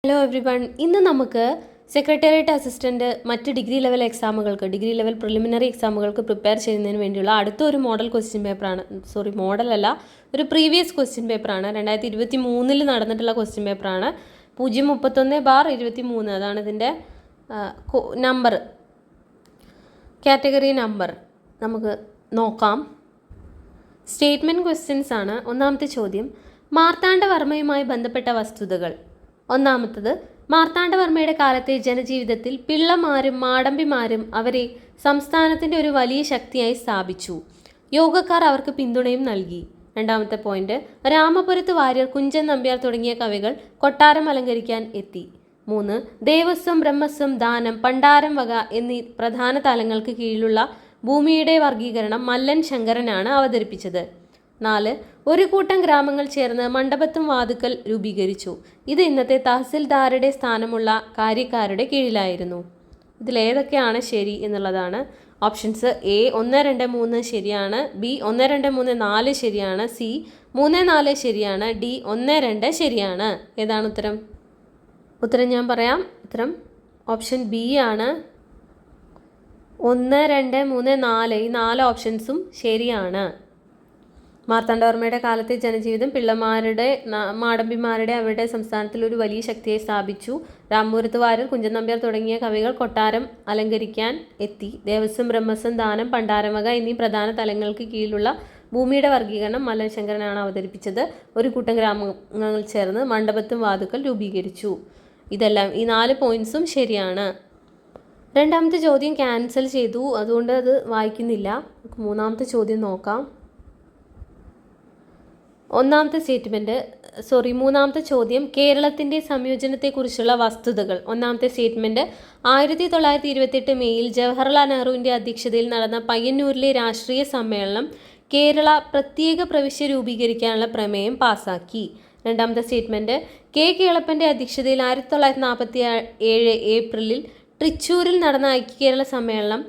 Hello every one. ഇന്ന് നമുക്ക് secretariat assistant മറ്റ് ഡിഗ്രി ലെവൽ എക്സാമുകൾക്ക്, ഡിഗ്രി ലെവൽ പ്രിലിമിനറി എക്സാമുകൾക്ക് പ്രിപ്പയർ ചെയ്യുന്നതിന് വേണ്ടിയുള്ള അടുത്തൊരു മോഡൽ ക്വസ്റ്റ്യൻ പേപ്പറാണ്. മോഡലല്ല, ഒരു പ്രീവിയസ് ക്വസ്റ്റ്യൻ പേപ്പറാണ്. 2023 നടന്നിട്ടുള്ള ക്വസ്റ്റ്യൻ പേപ്പറാണ്. 031/23. അതാണ് ഇതിൻ്റെ നമ്പർ, കാറ്റഗറി നമ്പർ. നമുക്ക് നോക്കാം. സ്റ്റേറ്റ്മെൻറ്റ് ക്വസ്റ്റ്യൻസ് ആണ്. ഒന്നാമത്തെ ചോദ്യം, മാർത്താണ്ഡവർമ്മയുമായി ബന്ധപ്പെട്ട വസ്തുതകൾ. ഒന്നാമത്തത്, മാർത്താണ്ഡവർമ്മയുടെ കാലത്തെ ജനജീവിതത്തിൽ പിള്ളമാരും മാടമ്പിമാരും അവരെ സംസ്ഥാനത്തിൻ്റെ ഒരു വലിയ ശക്തിയായി സ്ഥാപിച്ചു. യോഗക്കാർ അവർക്ക് പിന്തുണയും നൽകി. രണ്ടാമത്തെ പോയിന്റ്, രാമപുരത്ത് വാര്യർ, കുഞ്ചൻ നമ്പ്യാർ തുടങ്ങിയ കവികൾ കൊട്ടാരം അലങ്കരിക്കാൻ എത്തി. 3, ദേവസ്വം, ബ്രഹ്മസ്വം, ദാനം, പണ്ടാരം വക എന്നീ പ്രധാന തലങ്ങൾക്ക് കീഴിലുള്ള ഭൂമിയുടെ വർഗീകരണം മല്ലൻ ശങ്കരനാണ് അവതരിപ്പിച്ചത്. 4, ഒരു കൂട്ടം ഗ്രാമങ്ങൾ ചേർന്ന് മണ്ഡപത്തും വാതുക്കൽ രൂപീകരിച്ചു. ഇത് ഇന്നത്തെ തഹസിൽദാരുടെ സ്ഥാനമുള്ള കാര്യക്കാരുടെ കീഴിലായിരുന്നു. ഇതിലേതൊക്കെയാണ് ശരി എന്നുള്ളതാണ്. ഓപ്ഷൻസ്: എ 1, 2, 3 ശരിയാണ്, ബി 1, 2, 3, 4 ശരിയാണ്, സി 3, 4 ശരിയാണ്, ഡി 1, 2 ശരിയാണ്. ഏതാണ് ഉത്തരം? ഉത്തരം ഞാൻ പറയാം. ഉത്തരം ഓപ്ഷൻ ബി ആണ്. 1, 2, 3, 4 ഈ 4 ഓപ്ഷൻസും ശരിയാണ്. മാർത്താണ്ഡവർമ്മയുടെ കാലത്തെ ജനജീവിതം പിള്ളമാരുടെ, മാടമ്പിമാരുടെ അവരുടെ സംസ്ഥാനത്തിൽ ഒരു വലിയ ശക്തിയെ സ്ഥാപിച്ചു. രാമപുരത്ത് വാര്യർ, കുഞ്ചൻ നമ്പ്യാർ തുടങ്ങിയ കവികൾ കൊട്ടാരം അലങ്കരിക്കാൻ എത്തി. ദേവസ്വം, ബ്രഹ്മസ്വം, ദാനം, പണ്ടാരവക എന്നീ പ്രധാന തലങ്ങൾക്ക് കീഴിലുള്ള ഭൂമിയുടെ വർഗീകരണം മല്ലൻ ശങ്കരനാണ് അവതരിപ്പിച്ചത്. ഒരു കൂട്ടം ഗ്രാമങ്ങൾ ചേർന്ന് മണ്ഡപത്തും വാതുക്കൽ രൂപീകരിച്ചു. ഇതെല്ലാം, ഈ 4 പോയിന്റ്സും ശരിയാണ്. രണ്ടാമത്തെ ചോദ്യം ക്യാൻസൽ ചെയ്തു, അതുകൊണ്ട് അത് വായിക്കുന്നില്ല. മൂന്നാമത്തെ ചോദ്യം നോക്കാം. മൂന്നാമത്തെ ചോദ്യം, കേരളത്തിൻ്റെ സംയോജനത്തെക്കുറിച്ചുള്ള വസ്തുതകൾ. ഒന്നാമത്തെ സ്റ്റേറ്റ്മെൻറ്റ്, 1928 മെയ്യിൽ ജവഹർലാൽ നെഹ്റുവിൻ്റെ അധ്യക്ഷതയിൽ നടന്ന പയ്യന്നൂരിലെ രാഷ്ട്രീയ സമ്മേളനം കേരള പ്രത്യേക പ്രവിശ്യ രൂപീകരിക്കാനുള്ള പ്രമേയം പാസാക്കി. രണ്ടാമത്തെ സ്റ്റേറ്റ്മെൻറ്റ്, കെ കേളപ്പൻ്റെ അധ്യക്ഷതയിൽ 1947 ഏപ്രിലിൽ തൃശ്ശൂരിൽ നടന്ന ഐക്യകേരള സമ്മേളനം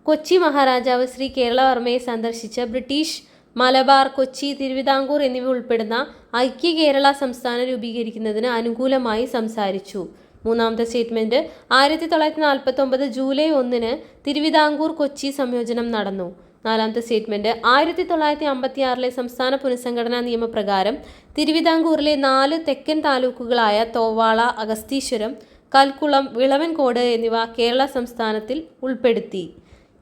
കൊച്ചി മഹാരാജാവ് ശ്രീ കേരളവർമ്മയെ സന്ദർശിച്ച ബ്രിട്ടീഷ് മലബാർ, കൊച്ചി, തിരുവിതാംകൂർ എന്നിവ ഉൾപ്പെടുന്ന ഐക്യ കേരള സംസ്ഥാനം രൂപീകരിക്കുന്നതിന് അനുകൂലമായി സംസാരിച്ചു. മൂന്നാമത്തെ സ്റ്റേറ്റ്മെൻറ്റ്, 1949 ജൂലൈ 1 തിരുവിതാംകൂർ കൊച്ചി സംയോജനം നടന്നു. നാലാമത്തെ സ്റ്റേറ്റ്മെൻറ്റ്, 1956 സംസ്ഥാന പുനഃസംഘടനാ നിയമപ്രകാരം തിരുവിതാംകൂറിലെ 4 തെക്കൻ താലൂക്കുകളായ തോവാള, അഗസ്തീശ്വരം, കൽക്കുളം, വിളവൻകോട് എന്നിവ കേരള സംസ്ഥാനത്തിൽ ഉൾപ്പെടുത്തി.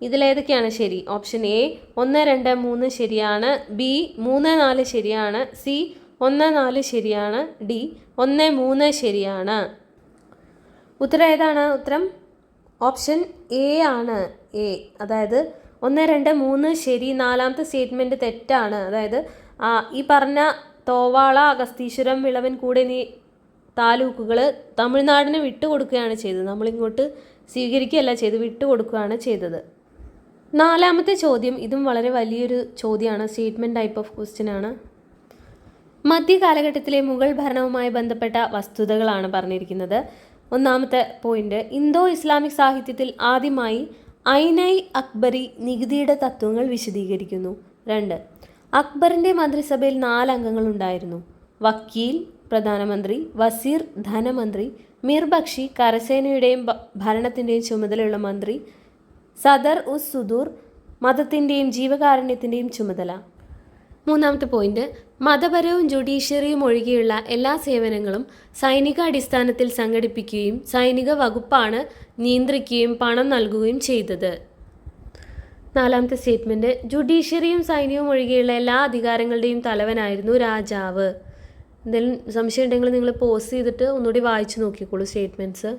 ഇതിലേതൊക്കെയാണ് ശരി? ഓപ്ഷൻ എ 1, 2, 3 ശരിയാണ്, ബി 3, 4 ശരിയാണ്, സി 1, 4 ശരിയാണ്, ഡി 1, 3 ശരിയാണ്. ഉത്തരം ഏതാണ്? ഉത്തരം ഓപ്ഷൻ എ ആണ്. എ, അതായത് 1, 2, 3 ശരി. നാലാമത്തെ സ്റ്റേറ്റ്മെൻറ്റ് തെറ്റാണ്. അതായത് ഈ പറഞ്ഞ തോവാള, അഗസ്തീശ്വരം, വിളവൻകൂട് എന്നീ താലൂക്കുകൾ തമിഴ്നാടിന് വിട്ടുകൊടുക്കുകയാണ് ചെയ്തത്. നമ്മളിങ്ങോട്ട് സ്വീകരിക്കുകയല്ല ചെയ്ത്, വിട്ടുകൊടുക്കുകയാണ് ചെയ്തത്. നാലാമത്തെ ചോദ്യം, ഇതും വളരെ വലിയൊരു ചോദ്യമാണ്. സ്റ്റേറ്റ്മെൻറ്റ് ടൈപ്പ് ഓഫ് ക്വസ്റ്റ്യൻ ആണ്. മധ്യകാലഘട്ടത്തിലെ മുഗൾ ഭരണവുമായി ബന്ധപ്പെട്ട വസ്തുതകളാണ് പറഞ്ഞിരിക്കുന്നത്. ഒന്നാമത്തെ പോയിന്റ്, ഇന്തോ ഇസ്ലാമിക് സാഹിത്യത്തിൽ ആദ്യമായി ഐൻ-ഇ അക്ബരി നികുതിയുടെ തത്വങ്ങൾ വിശദീകരിക്കുന്നു. 2, അക്ബറിൻ്റെ മന്ത്രിസഭയിൽ 4 അംഗങ്ങളുണ്ടായിരുന്നു. വക്കീൽ പ്രധാനമന്ത്രി, വസീർ ധനമന്ത്രി, മിർ ബക്ഷി കരസേനയുടെയും ഭരണത്തിൻ്റെയും ചുമതലയുള്ള മന്ത്രി, സദർ ഉസ് സുദൂർ മതത്തിൻ്റെയും ജീവകാരുണ്യത്തിൻ്റെയും ചുമതല. മൂന്നാമത്തെ പോയിന്റ്, മതപരവും ജുഡീഷ്യറിയും ഒഴികെയുള്ള എല്ലാ സേവനങ്ങളും സൈനിക അടിസ്ഥാനത്തിൽ സംഘടിപ്പിക്കുകയും സൈനിക വകുപ്പാണ് നിയന്ത്രിക്കുകയും പണം നൽകുകയും ചെയ്തത്. നാലാമത്തെ സ്റ്റേറ്റ്മെൻറ്റ്, ജുഡീഷ്യറിയും സൈന്യവും ഒഴികെയുള്ള എല്ലാ അധികാരങ്ങളുടെയും തലവനായിരുന്നു രാജാവ്. എന്തെങ്കിലും സംശയം ഉണ്ടെങ്കിൽ നിങ്ങൾ പോസ് ചെയ്തിട്ട് ഒന്നുകൂടി വായിച്ചു നോക്കിക്കോളൂ സ്റ്റേറ്റ്മെൻറ്റ്സ്.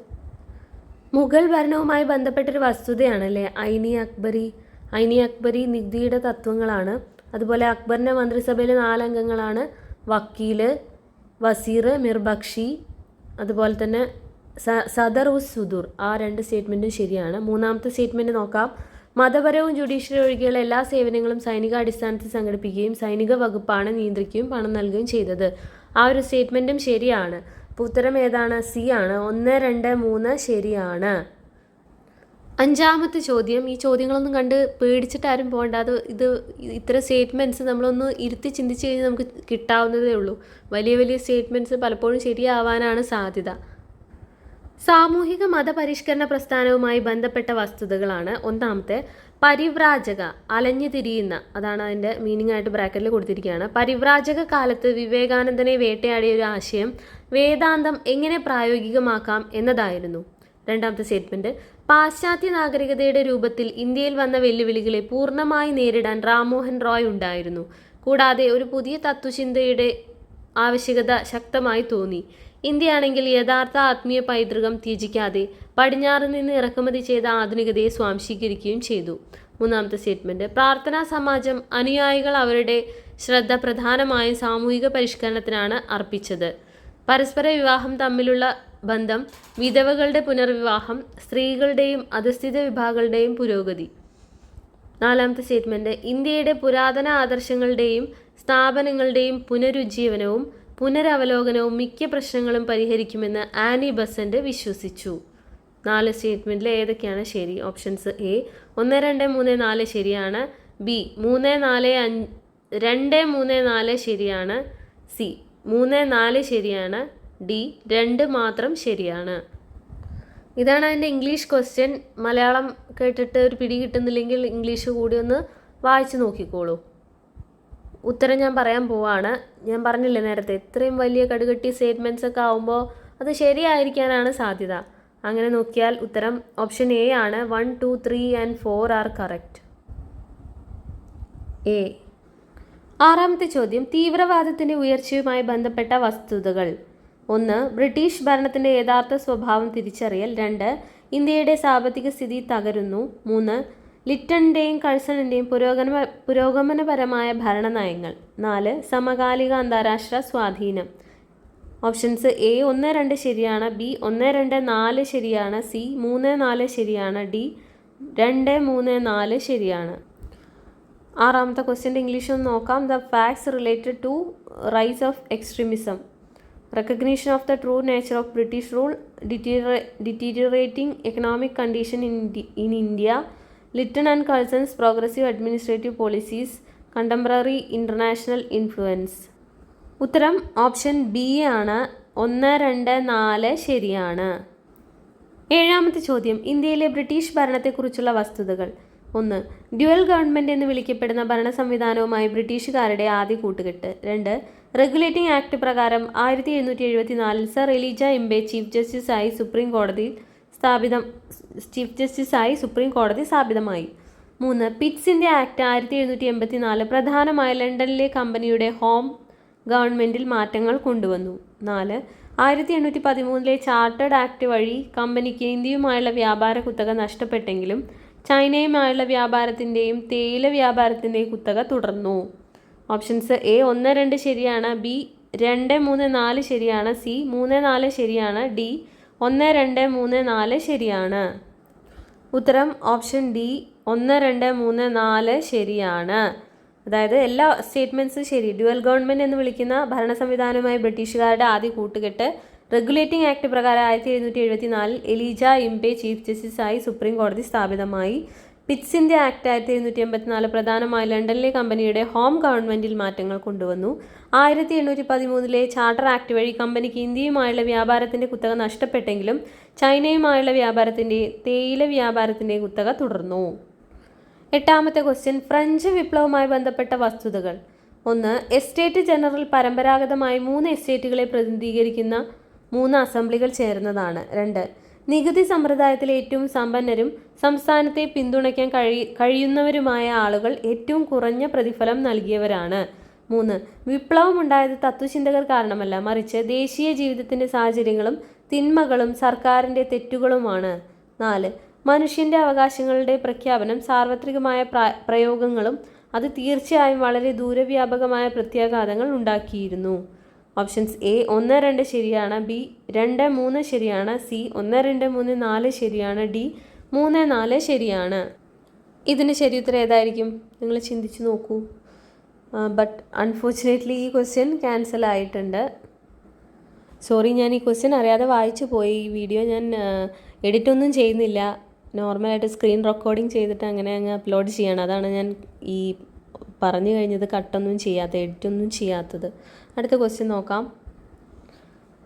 മുഗൾ ഭരണവുമായി ബന്ധപ്പെട്ടൊരു വസ്തുതയാണല്ലേ ഐൻ-ഇ അക്ബരി നികുതിയുടെ തത്വങ്ങളാണ്. അതുപോലെ അക്ബറിൻ്റെ മന്ത്രിസഭയിലെ 4 അംഗങ്ങളാണ് വക്കീൽ, വസീർ, മിർ ബക്ഷി, അതുപോലെ തന്നെ സദർ ഉസ് സുദൂർ. ആ 2 സ്റ്റേറ്റ്മെൻറ്റും ശരിയാണ്. മൂന്നാമത്തെ സ്റ്റേറ്റ്മെൻറ്റ് നോക്കാം. മതപരവും ജുഡീഷ്യറി ഒഴികെയുള്ള എല്ലാ സേവനങ്ങളും സൈനിക അടിസ്ഥാനത്തിൽ സംഘടിപ്പിക്കുകയും സൈനിക വകുപ്പാണ് നിയന്ത്രിക്കുകയും പണം നൽകുകയും ചെയ്തത്. ആ ഒരു സ്റ്റേറ്റ്മെൻറ്റും ശരിയാണ്. അപ്പോൾ ഉത്തരം ഏതാണ്? സി ആണ്. 1, 2, 3 ശരിയാണ്. അഞ്ചാമത്തെ ചോദ്യം, ഈ ചോദ്യങ്ങളൊന്നും കണ്ട് പേടിച്ചിട്ടാരും പോകണ്ട. ഇത് ഇത്തരം സ്റ്റേറ്റ്മെൻറ്റ്സ് നമ്മളൊന്ന് ഇരുത്തി ചിന്തിച്ച് കഴിഞ്ഞാൽ നമുക്ക് കിട്ടാവുന്നതേ ഉള്ളൂ. വലിയ വലിയ സ്റ്റേറ്റ്മെൻറ്റ്സ് പലപ്പോഴും ശരിയാവാനാണ് സാധ്യത. സാമൂഹിക മതപരിഷ്കരണ പ്രസ്ഥാനവുമായി ബന്ധപ്പെട്ട വസ്തുതകളാണ്. ഒന്നാമത്തെ, പരിവ്രാജക, അലഞ്ഞു തിരിയുന്ന, അതാണ് അതിൻ്റെ മീനിങ് ആയിട്ട് ബ്രാക്കറ്റിൽ കൊടുത്തിരിക്കുകയാണ്. പരിവ്രാജക കാലത്ത് വിവേകാനന്ദനെ വേട്ടയാടിയ ഒരു ആശയം വേദാന്തം എങ്ങനെ പ്രായോഗികമാക്കാം എന്നതായിരുന്നു. രണ്ടാമത്തെ സ്റ്റേറ്റ്മെന്റ്, പാശ്ചാത്യ നാഗരികതയുടെ രൂപത്തിൽ ഇന്ത്യയിൽ വന്ന വെല്ലുവിളികളെ പൂർണ്ണമായി നേരിടാൻ റാംമോഹൻ റോയ് ഉണ്ടായിരുന്നു. കൂടാതെ ഒരു പുതിയ തത്വചിന്തയുടെ ആവശ്യകത ശക്തമായി തോന്നി. ഇന്ത്യയാണെങ്കിൽ യഥാർത്ഥ ആത്മീയ പൈതൃകം ത്യജിക്കാതെ പടിഞ്ഞാറ് നിന്ന് ഇറക്കുമതി ചെയ്ത ആധുനികതയെ സ്വാംശീകരിക്കുകയും ചെയ്തു. മൂന്നാമത്തെ സ്റ്റേറ്റ്മെന്റ്, പ്രാർത്ഥനാ സമാജം അനുയായികൾ അവരുടെ ശ്രദ്ധ പ്രധാനമായും സാമൂഹിക പരിഷ്കരണത്തിനാണ് അർപ്പിച്ചത്. പരസ്പര വിവാഹം തമ്മിലുള്ള ബന്ധം, വിധവകളുടെ പുനർവിവാഹം, സ്ത്രീകളുടെയും അധസ്ഥിത വിഭാഗങ്ങളുടെയും പുരോഗതി. നാലാമത്തെ സ്റ്റേറ്റ്മെന്റ്, ഇന്ത്യയുടെ പുരാതന ആദർശങ്ങളുടെയും സ്ഥാപനങ്ങളുടെയും പുനരുജ്ജീവനവും പുനരവലോകനവും മിക്ക പ്രശ്നങ്ങളും പരിഹരിക്കുമെന്ന് ആനി ബസന്റ് വിശ്വസിച്ചു. 4 സ്റ്റേറ്റ്മെന്റിൽ ഏതൊക്കെയാണ് ശരി? ഓപ്ഷൻസ്: എ 1, 2, 3, 4 ശരിയാണ്. ബി 3, 4, 2, 3, 4 ശരിയാണ്. സി 3, 4 ശരിയാണ്. ഡി 2 മാത്രം ശരിയാണ്. ഇതാണ് അതിൻ്റെ ഇംഗ്ലീഷ് ക്വസ്റ്റ്യൻ. മലയാളം കേട്ടിട്ട് ഒരു പിടി കിട്ടുന്നില്ലെങ്കിൽ ഇംഗ്ലീഷ് കൂടി ഒന്ന് വായിച്ച് നോക്കിക്കോളൂ. ഉത്തരം ഞാൻ പറയാൻ പോവാണ്. ഞാൻ പറഞ്ഞില്ലേ നേരത്തെ, ഇത്രയും വലിയ കടുകട്ടി സ്റ്റേറ്റ്മെൻറ്റ്സ് ഒക്കെ ആവുമ്പോൾ അത് ശരിയായിരിക്കാനാണ് സാധ്യത. അങ്ങനെ നോക്കിയാൽ ഉത്തരം ഓപ്ഷൻ എ ആണ്. 1, 2, 3 and 4 ആർ കറക്റ്റ്. എ. ആറാമത്തെ ചോദ്യം, തീവ്രവാദത്തിൻ്റെ ഉയർച്ചയുമായി ബന്ധപ്പെട്ട വസ്തുതകൾ. 1, ബ്രിട്ടീഷ് ഭരണത്തിൻ്റെ യഥാർത്ഥ സ്വഭാവം തിരിച്ചറിയൽ. 2, ഇന്ത്യയുടെ സാമ്പത്തിക സ്ഥിതി തകരുന്നു. 3, ലിറ്റണിൻ്റെയും കഴ്സണിൻ്റെയും പുരോഗമനപരമായ ഭരണനയങ്ങൾ. 4, സമകാലിക അന്താരാഷ്ട്ര സ്വാധീനം. ഓപ്ഷൻസ്: എ 1, 2 ശരിയാണ്. ബി 1, 2, 4 ശരിയാണ്. സി 3, 4 ശരിയാണ്. ഡി 2, 3, 4 ശരിയാണ്. ആറാമത്തെ ക്വസ്റ്റ്യൻ്റെ ഇംഗ്ലീഷ് ഒന്ന് നോക്കാം. The facts related to rise of extremism, recognition of the true nature of British rule, deteriorating economic condition in India, Lytton and Curzon's progressive administrative policies, contemporary international influence. ഉത്തരം option B ആണ്. 1, 2, 4 ശരിയാണ്. ഏഴാമത്തെ ചോദ്യം, ഇന്ത്യയിലെ British ഭരണത്തെക്കുറിച്ചുള്ള വസ്തുതകൾ. 1, dual government എന്ന് വിളിക്കപ്പെടുന്ന ഭരണ സംവിധാനവുമായി ബ്രിട്ടീഷുകാരുടെ ആദ്യ കൂട്ടുകെട്ട്. 2, റെഗുലേറ്റിംഗ് ആക്ട് പ്രകാരം 1774 സർ എലീജ ഇംബെ ചീഫ് ജസ്റ്റിസായി സുപ്രീം കോടതി സ്ഥാപിതമായി. 3, പിറ്റ്സ് ഇന്ത്യ ആക്ട് 1784 പ്രധാനമായ ലണ്ടനിലെ കമ്പനിയുടെ ഹോം ഗവൺമെൻറ്റിൽ മാറ്റങ്ങൾ കൊണ്ടുവന്നു. 4, 1813 ചാർട്ടേഡ് ആക്ട് വഴി കമ്പനിക്ക് ഇന്ത്യയുമായുള്ള വ്യാപാര കുത്തക നഷ്ടപ്പെട്ടെങ്കിലും ചൈനയുമായുള്ള വ്യാപാരത്തിൻ്റെയും തേയില വ്യാപാരത്തിൻ്റെയും കുത്തക തുടർന്നു. ഓപ്ഷൻസ്: എ 1, 2 ശരിയാണ്. ബി 2, 3, 4 ശരിയാണ്. സി 3, 4 ശരിയാണ്. ഡി 1, 2, 3, 4 ശരിയാണ്. ഉത്തരം ഓപ്ഷൻ ഡി 1, 2, 3, 4 ശരിയാണ്. അതായത് എല്ലാ സ്റ്റേറ്റ്മെൻറ്റ്സും ശരി. ഡ്യുവൽ ഗവൺമെൻറ് എന്ന് വിളിക്കുന്ന ഭരണ സംവിധാനവുമായി ബ്രിട്ടീഷുകാരുടെ ആദ്യ കൂട്ടുകെട്ട്, റെഗുലേറ്റിംഗ് ആക്ട് പ്രകാരം 1774 എലീജ ഇംബെ ചീഫ് ജസ്റ്റിസായി സുപ്രീം കോടതി സ്ഥാപിതമായി. പിറ്റ്സ് ഇന്ത്യ ആക്ട് 1784 പ്രധാനമായി ലണ്ടനിലെ കമ്പനിയുടെ ഹോം ഗവൺമെൻറ്റിൽ മാറ്റങ്ങൾ കൊണ്ടുവന്നു. 1813 ചാർട്ടർ ആക്ട് വഴി കമ്പനിക്ക് ഇന്ത്യയുമായുള്ള വ്യാപാരത്തിൻ്റെ കുത്തക നഷ്ടപ്പെട്ടെങ്കിലും ചൈനയുമായുള്ള തേയില വ്യാപാരത്തിൻ്റെ കുത്തക തുടർന്നു. എട്ടാമത്തെ ക്വസ്റ്റ്യൻ, ഫ്രഞ്ച് വിപ്ലവവുമായി ബന്ധപ്പെട്ട വസ്തുതകൾ. 1, എസ്റ്റേറ്റ് ജനറൽ പരമ്പരാഗതമായി 3 എസ്റ്റേറ്റുകളെ പ്രതിനിധീകരിക്കുന്ന 3 അസംബ്ലികൾ ചേർന്നതാണ്. 2, നികുതി സമ്പ്രദായത്തിലെ ഏറ്റവും സമ്പന്നരും സംസ്ഥാനത്തെ പിന്തുണയ്ക്കാൻ കഴിയുന്നവരുമായ ആളുകൾ ഏറ്റവും കുറഞ്ഞ പ്രതിഫലം നൽകിയവരാണ്. 3, വിപ്ലവമുണ്ടായത് തത്വചിന്തകർ കാരണമല്ല, മറിച്ച് ദേശീയ ജീവിതത്തിൻ്റെ സാഹചര്യങ്ങളും തിന്മകളും സർക്കാരിൻ്റെ തെറ്റുകളുമാണ്. 4, മനുഷ്യൻ്റെ അവകാശങ്ങളുടെ പ്രഖ്യാപനം സാർവത്രികമായ പ്രയോഗങ്ങളും അത് തീർച്ചയായും വളരെ ദൂരവ്യാപകമായ പ്രത്യാഘാതങ്ങൾ ഉണ്ടാക്കിയിരുന്നു. ഓപ്ഷൻസ്: എ 1, 2 ശരിയാണ്. ബി 2, 3 ശരിയാണ്. സി 1, 2, 3, 4 ശരിയാണ്. ഡി 3, 4 ശരിയാണ്. ഇതിന് ശരിയുത്തരം ഏതായിരിക്കും? നിങ്ങൾ ചിന്തിച്ച് നോക്കൂ. ബട്ട് അൺഫോർച്ചുനേറ്റ്ലി ഈ ക്വസ്റ്റ്യൻ ക്യാൻസൽ ആയിട്ടുണ്ട്. സോറി, ഞാൻ ഈ ക്വസ്റ്റ്യൻ അറിയാതെ വായിച്ചു പോയി. ഈ വീഡിയോ ഞാൻ എഡിറ്റൊന്നും ചെയ്യുന്നില്ല, നോർമലായിട്ട് സ്ക്രീൻ റെക്കോർഡിങ് ചെയ്തിട്ട് അങ്ങനെ അങ്ങ് അപ്ലോഡ് ചെയ്യണം. അതാണ് ഞാൻ ഈ പറഞ്ഞു കഴിഞ്ഞത് കട്ടൊന്നും ചെയ്യാത്തത്, എഡിറ്റൊന്നും ചെയ്യാത്തത്. അടുത്ത ക്വസ്റ്റ്യൻ നോക്കാം.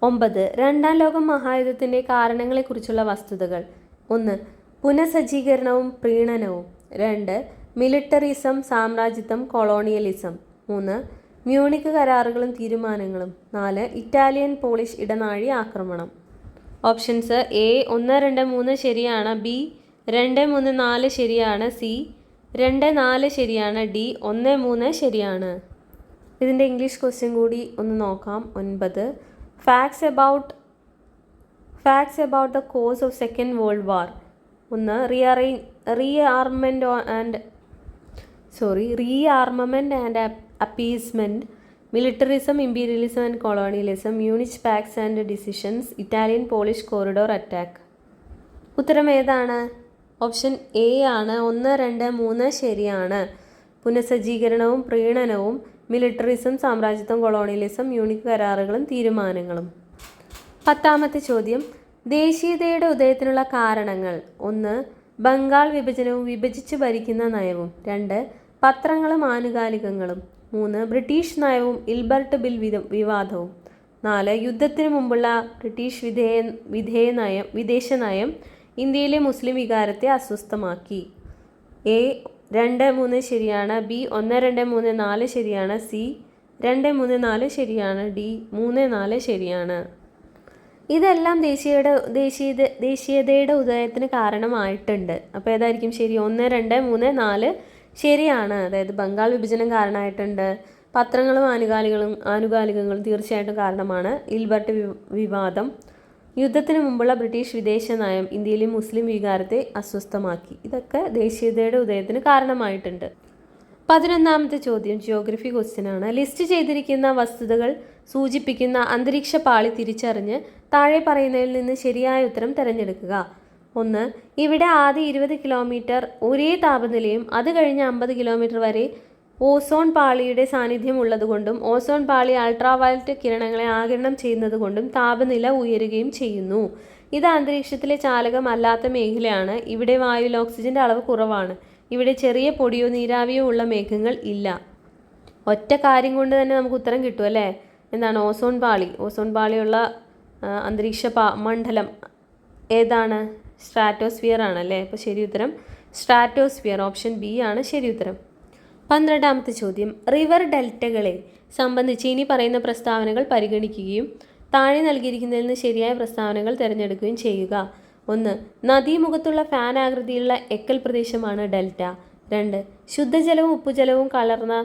9. രണ്ടാം ലോക മഹായുദ്ധത്തിൻ്റെ കാരണങ്ങളെക്കുറിച്ചുള്ള വസ്തുതകൾ. 1. പുനഃസജ്ജീകരണവും പ്രീണനവും. 2. മിലിട്ടറിസം, സാമ്രാജ്യത്വം, കൊളോണിയലിസം. 3. മ്യൂണിക്ക് കരാറുകളും തീരുമാനങ്ങളും. 4. ഇറ്റാലിയൻ പോളിഷ് ഇടനാഴി ആക്രമണം. ഓപ്ഷൻസ്: എ 1, 2, 3 ശരിയാണ്, ബി 2, 3, 4 ശരിയാണ്, സി 2, 4 ശരിയാണ്, ഡി 1, 3 ശരിയാണ്. ഇതിൻ്റെ ഇംഗ്ലീഷ് ക്വസ്റ്റ്യൻ കൂടി ഒന്ന് നോക്കാം. 9. Facts about the cause of second world war. 1. Rearmament and appeasement, militarism, imperialism and colonialism, Munich pacts and decisions, Italian Polish corridor attack. ഉത്തരം ഏതാണ്? ഓപ്ഷൻ എ ആണ്. 1, 2, 3 ശരിയാണ്. പുനഃസജ്ജീകരണവും പ്രീണനവും, മിലിറ്ററിസം, സാമ്രാജ്യത്വം, കൊളോണിയലിസം, മ്യൂണിക്ക് കരാറുകളും തീരുമാനങ്ങളും. 10ാമത്തെ ചോദ്യം. ദേശീയതയുടെ ഉദയത്തിനുള്ള കാരണങ്ങൾ. 1. ബംഗാൾ വിഭജനവും വിഭജിച്ച് ഭരിക്കുന്ന നയവും. 2. പത്രങ്ങളും ആനുകാലികങ്ങളും. 3. ബ്രിട്ടീഷ് നയവും ഇൽബർട്ട് ബിൽ വിവാദവും. 4. യുദ്ധത്തിനു മുമ്പുള്ള ബ്രിട്ടീഷ് വിദേശ നയം ഇന്ത്യയിലെ മുസ്ലിം വികാരത്തെ അസ്വസ്ഥമാക്കി. എ 2, 3 ശരിയാണ്, ബി 1, 2, 3, 4 ശരിയാണ്, സി 2, 3, 4 ശരിയാണ്, ഡി 3, 4 ശരിയാണ്. ഇതെല്ലാം ദേശീയതയുടെ ഉദയത്തിന് കാരണമായിട്ടുണ്ട്. അപ്പോൾ ഏതായിരിക്കും ശരി? 1, 2, 3, 4 ശരിയാണ്. അതായത് ബംഗാൾ വിഭജനം കാരണമായിട്ടുണ്ട്. പത്രങ്ങളും ആനുകാലികങ്ങളും തീർച്ചയായിട്ടും കാരണമാണ്. ഇൽബർട്ട് വിവാദം, യുദ്ധത്തിന് മുമ്പുള്ള ബ്രിട്ടീഷ് വിദേശ നയം ഇന്ത്യയിലെ മുസ്ലിം വികാരത്തെ അസ്വസ്ഥമാക്കി. ഇതൊക്കെ ദേശീയതയുടെ ഉദയത്തിന് കാരണമായിട്ടുണ്ട്. 11ാമത്തെ ചോദ്യം ജിയോഗ്രഫി ക്വസ്റ്റ്യൻ ആണ്. ലിസ്റ്റ് ചെയ്തിരിക്കുന്ന വസ്തുതകൾ സൂചിപ്പിക്കുന്ന അന്തരീക്ഷ പാളി തിരിച്ചറിഞ്ഞ് താഴെ പറയുന്നതിൽ നിന്ന് ശരിയായ ഉത്തരം തിരഞ്ഞെടുക്കുക. 1. ഇവിടെ ആദ്യ 20 കിലോമീറ്റർ ഒരേ താപനിലയും അത് കഴിഞ്ഞ് 50 കിലോമീറ്റർ വരെ ഓസോൺ പാളിയുടെ സാന്നിധ്യം ഉള്ളതുകൊണ്ടും ഓസോൺ പാളി അൾട്രാവയലറ്റ് കിരണങ്ങളെ ആഗിരണം ചെയ്യുന്നതുകൊണ്ടും താപനില ഉയരുകയും ചെയ്യുന്നു. ഇത് അന്തരീക്ഷത്തിലെ ചാലകമല്ലാത്ത മേഖലയാണ്. ഇവിടെ വായുവിൽ ഓക്സിജന്റെ അളവ് കുറവാണ്. ഇവിടെ ചെറിയ പൊടിയോ നീരാവിയോ ഉള്ള മേഘങ്ങൾ ഇല്ല. ഒറ്റ കാര്യം കൊണ്ട് തന്നെ നമുക്ക് ഉത്തരം കിട്ടും അല്ലേ? എന്താണ്? ഓസോൺ പാളിയുള്ള അന്തരീക്ഷ മണ്ഡലം ഏതാണ്? സ്ട്രാറ്റോസ്ഫിയർ ആണല്ലേ. അപ്പോൾ ശരി ഉത്തരം സ്ട്രാറ്റോസ്ഫിയർ, ഓപ്ഷൻ ബി ആണ് ശരി ഉത്തരം. 12ാമത്തെ ചോദ്യം. റിവർ ഡെൽറ്റകളെ സംബന്ധിച്ച് ഇനി പറയുന്ന പ്രസ്താവനകൾ പരിഗണിക്കുകയും താഴെ നൽകിയിരിക്കുന്നതിൽ നിന്ന് ശരിയായ പ്രസ്താവനകൾ തിരഞ്ഞെടുക്കുകയും ചെയ്യുക. 1. നദീമുഖത്തുള്ള ഫാൻ ആകൃതിയിലുള്ള എക്കൽ പ്രദേശമാണ് ഡെൽറ്റ. 2. ശുദ്ധജലവും ഉപ്പുജലവും കലർന്ന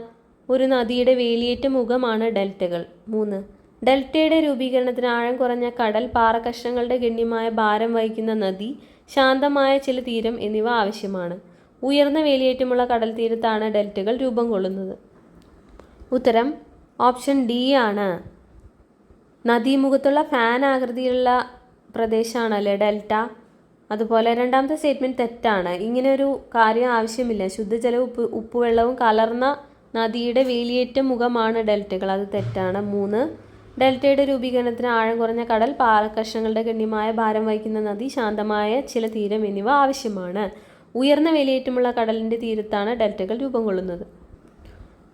ഒരു നദിയുടെ വേലിയേറ്റ മുഖമാണ് ഡെൽറ്റകൾ. 3. ഡെൽറ്റയുടെ രൂപീകരണത്തിന് ആഴം കുറഞ്ഞ കടൽ, പാറക്കഷണങ്ങളുടെ ഗണ്യമായ ഭാരം വഹിക്കുന്ന നദി, ശാന്തമായ ചില തീരം എന്നിവ ആവശ്യമാണ്. ഉയർന്ന വേലിയേറ്റമുള്ള കടൽ തീരത്താണ് ഡെൽറ്റകൾ രൂപം കൊള്ളുന്നത്. ഉത്തരം ഓപ്ഷൻ ഡി ആണ്. നദീമുഖത്തുള്ള ഫാൻ ആകൃതിയിലുള്ള പ്രദേശമാണല്ലേ ഡെൽറ്റ. അതുപോലെ 2ാമത്തെ സ്റ്റേറ്റ്മെൻറ്റ് തെറ്റാണ്. ഇങ്ങനെ ഒരു കാര്യം ആവശ്യമില്ല. ശുദ്ധജലവും ഉപ്പുവെള്ളവും കലർന്ന നദിയുടെ വേലിയേറ്റ മുഖമാണ് ഡെൽറ്റകൾ. അത് തെറ്റാണ്. 3. ഡെൽറ്റയുടെ രൂപീകരണത്തിന് ആഴം കുറഞ്ഞ കടൽ, പാറക്കഷണങ്ങളുടെ ഗണ്യമായ ഭാരം വഹിക്കുന്ന നദി, ശാന്തമായ ചില തീരം എന്നിവ ആവശ്യമാണ്. ഉയർന്ന വേലിയേറ്റമുള്ള കടലിൻ്റെ തീരത്താണ് ഡെൽറ്റകൾ രൂപം കൊള്ളുന്നത്.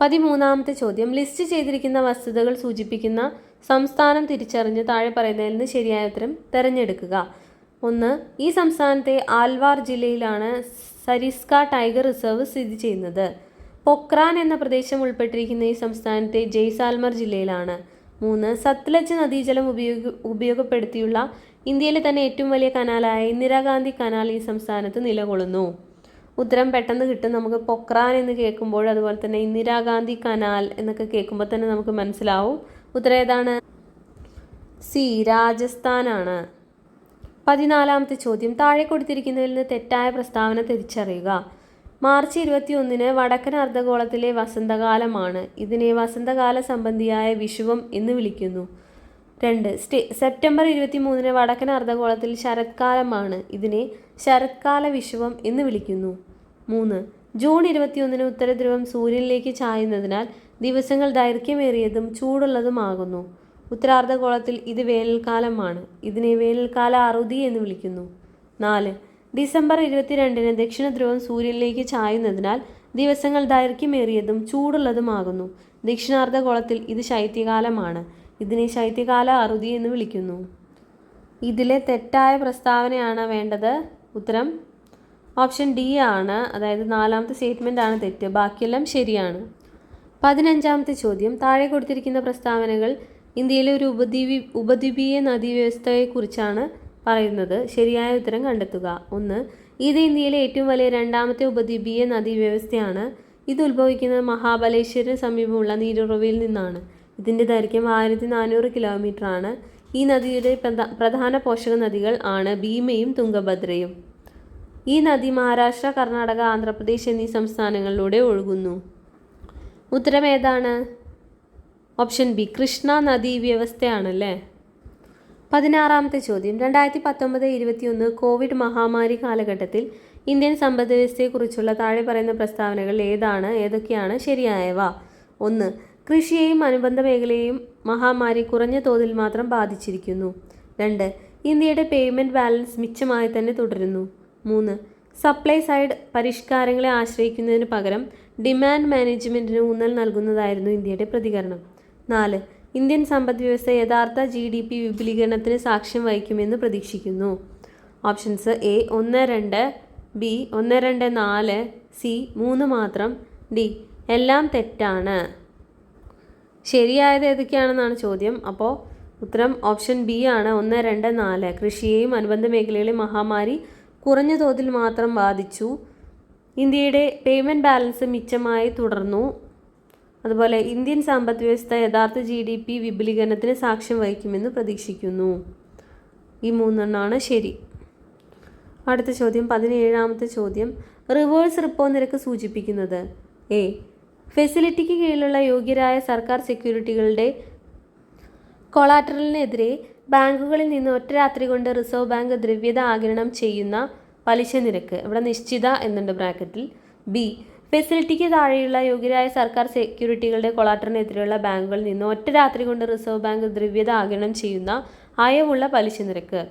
13ാമത്തെ ചോദ്യം. ലിസ്റ്റ് ചെയ്തിരിക്കുന്ന വസ്തുതകൾ സൂചിപ്പിക്കുന്ന സംസ്ഥാനം തിരിച്ചറിഞ്ഞ് താഴെ പറയുന്നതിൽ നിന്ന് ശരിയായ ഉത്തരം തിരഞ്ഞെടുക്കുക. 1. ഈ സംസ്ഥാനത്തെ ആൽവാർ ജില്ലയിലാണ് സരിസ്ക ടൈഗർ റിസർവ് സ്ഥിതി ചെയ്യുന്നത്. പൊക്രാൻ എന്ന പ്രദേശം ഉൾപ്പെട്ടിരിക്കുന്ന ഈ സംസ്ഥാനത്തെ ജയ്സാൽമർ ജില്ലയിലാണ്. 3. സത്ലജ് നദീജലം ഉപയോഗപ്പെടുത്തിയുള്ള ഇന്ത്യയിലെ തന്നെ ഏറ്റവും വലിയ കനാലായ ഇന്ദിരാഗാന്ധി കനാൽ ഈ സംസ്ഥാനത്ത് നിലകൊള്ളുന്നു. ഉത്തരം പെട്ടെന്ന് കിട്ടും. നമുക്ക് പൊക്രാൻ എന്ന് കേൾക്കുമ്പോൾ, അതുപോലെ തന്നെ ഇന്ദിരാഗാന്ധി കനാൽ എന്നൊക്കെ കേൾക്കുമ്പോൾ തന്നെ നമുക്ക് മനസ്സിലാവും. ഉത്തരം ഏതാണ്? സി, രാജസ്ഥാനാണ്. 14ാമത്തെ ചോദ്യം. താഴെ കൊടുത്തിരിക്കുന്നതിൽ നിന്ന് തെറ്റായ പ്രസ്താവന തിരിച്ചറിയുക. മാർച്ച് 21 വടക്കൻ അർദ്ധഗോളത്തിലെ വസന്തകാലമാണ്. ഇതിനെ വസന്തകാല സംബന്ധിയായ വിഷുവം എന്ന് വിളിക്കുന്നു. 2. സെപ്റ്റംബർ 23 വടക്കൻ അർദ്ധഗോളത്തിൽ ശരത്കാലമാണ്. ഇതിനെ ശരത്കാല വിഷുവം എന്ന് വിളിക്കുന്നു. 3. ജൂൺ 21 ഉത്തരധ്രുവം സൂര്യനിലേക്ക് ചായുന്നതിനാൽ ദിവസങ്ങൾ ദൈർഘ്യമേറിയതും ചൂടുള്ളതുമാകുന്നു. ഉത്തരാർദ്ധഗോളത്തിൽ ഇത് വേനൽക്കാലമാണ്. ഇതിനെ വേനൽക്കാല അറുതി എന്ന് വിളിക്കുന്നു. 4. ഡിസംബർ 22 ദക്ഷിണധ്രുവം സൂര്യനിലേക്ക് ചായുന്നതിനാൽ ദിവസങ്ങൾ ദൈർഘ്യമേറിയതും ചൂടുള്ളതുമാകുന്നു. ദക്ഷിണാർദ്ധഗോളത്തിൽ ഇത് ശൈത്യകാലമാണ്. ഇതിനെ ശൈത്യകാല അറുതി എന്ന് വിളിക്കുന്നു. ഇതിലെ തെറ്റായ പ്രസ്താവനയാണ് വേണ്ടത്. ഉത്തരം ഓപ്ഷൻ ഡി ആണ്. അതായത് 4ാമത്തെ സ്റ്റേറ്റ്മെൻ്റ് ആണ് തെറ്റ്, ബാക്കിയെല്ലാം ശരിയാണ്. 15ാമത്തെ ചോദ്യം, താഴെ കൊടുത്തിരിക്കുന്ന പ്രസ്താവനകൾ ഇന്ത്യയിലെ ഒരു ഉപദ്വീപീയ നദീവ്യവസ്ഥയെക്കുറിച്ചാണ് പറയുന്നത്. ശരിയായ ഉത്തരം കണ്ടെത്തുക. 1. ഇത് ഇന്ത്യയിലെ ഏറ്റവും വലിയ 2ാമത്തെ ഉപദ്വീപീയ നദീവ്യവസ്ഥയാണ്. ഇത് ഉത്ഭവിക്കുന്നത് മഹാബലേശ്വരിന് സമീപമുള്ള നീരുറവയിൽ നിന്നാണ്. ഇതിൻ്റെ ദൈർഘ്യം 1400 കിലോമീറ്റർ ആണ്. ഈ നദിയുടെ പ്രധാന പോഷക നദികൾ ആണ് ഭീമയും തുംഗഭദ്രയും. ഈ നദി മഹാരാഷ്ട്ര, കർണാടക, ആന്ധ്രാപ്രദേശ് എന്നീ സംസ്ഥാനങ്ങളിലൂടെ ഒഴുകുന്നു. ഉത്തരം ഏതാണ്? ഓപ്ഷൻ ബി, കൃഷ്ണ നദീ വ്യവസ്ഥയാണല്ലേ. 16ാമത്തെ ചോദ്യം, 2019-21 കോവിഡ് മഹാമാരി കാലഘട്ടത്തിൽ ഇന്ത്യൻ സമ്പദ് വ്യവസ്ഥയെക്കുറിച്ചുള്ള താഴെ പറയുന്ന പ്രസ്താവനകൾ ഏതൊക്കെയാണ് ശരിയായവ? 1. കൃഷിയെയും അനുബന്ധ മേഖലയെയും മഹാമാരി കുറഞ്ഞ തോതിൽ മാത്രം ബാധിച്ചിരിക്കുന്നു. 2. ഇന്ത്യയുടെ പേയ്മെൻറ്റ് ബാലൻസ് മിച്ചമായി തന്നെ തുടരുന്നു. 3. സപ്ലൈ സൈഡ് പരിഷ്കാരങ്ങളെ ആശ്രയിക്കുന്നതിന് പകരം ഡിമാൻഡ് മാനേജ്മെൻറ്റിന് ഊന്നൽ നൽകുന്നതായിരുന്നു ഇന്ത്യയുടെ പ്രതികരണം. 4. ഇന്ത്യൻ സമ്പദ് വ്യവസ്ഥ യഥാർത്ഥ GDP വിപുലീകരണത്തിന് സാക്ഷ്യം വഹിക്കുമെന്ന് പ്രതീക്ഷിക്കുന്നു. ഓപ്ഷൻസ് എ 1, 2, ബി 1, 2, 4, സി 3 മാത്രം, ഡി എല്ലാം തെറ്റാണ്. ശരിയായത് ഏതൊക്കെയാണെന്നാണ് ചോദ്യം. അപ്പോൾ ഉത്തരം ഓപ്ഷൻ ബി ആണ്, 1, 2, 4. കൃഷിയെയും അനുബന്ധ മേഖലകളെയും മഹാമാരി കുറഞ്ഞ തോതിൽ മാത്രം ബാധിച്ചു. ഇന്ത്യയുടെ പേയ്മെൻറ്റ് ബാലൻസ് മിച്ചമായി തുടർന്നു. അതുപോലെ ഇന്ത്യൻ സമ്പദ് വ്യവസ്ഥ യഥാർത്ഥ GDP വിപുലീകരണത്തിന് സാക്ഷ്യം വഹിക്കുമെന്ന് പ്രതീക്ഷിക്കുന്നു. ഈ 3 ശരി. അടുത്ത ചോദ്യം, 17ാമത്തെ ചോദ്യം, റിവേഴ്സ് റിപ്പോ നിരക്ക് സൂചിപ്പിക്കുന്നത്? എ. ഫെസിലിറ്റിക്ക് കീഴിലുള്ള യോഗ്യരായ സർക്കാർ സെക്യൂരിറ്റികളുടെ കൊളാറ്ററലിനെതിരെ ബാങ്കുകളിൽ നിന്ന് ഒറ്റ രാത്രി കൊണ്ട് റിസർവ് ബാങ്ക് ദ്രവ്യത ആഗിരണം ചെയ്യുന്ന പലിശ നിരക്ക്. ഇവിടെ നിശ്ചിത എന്നുണ്ട് ബ്രാക്കറ്റിൽ. ബി. ഫെസിലിറ്റിക്ക് താഴെയുള്ള യോഗ്യരായ സർക്കാർ സെക്യൂരിറ്റികളുടെ കൊളാറ്ററിനെതിരെയുള്ള ബാങ്കുകളിൽ നിന്ന് ഒറ്റ രാത്രി കൊണ്ട് റിസർവ് ബാങ്ക് ദ്രവ്യത ആഗിരണം ചെയ്യുന്ന അയവുള്ള പലിശ നിരക്ക്.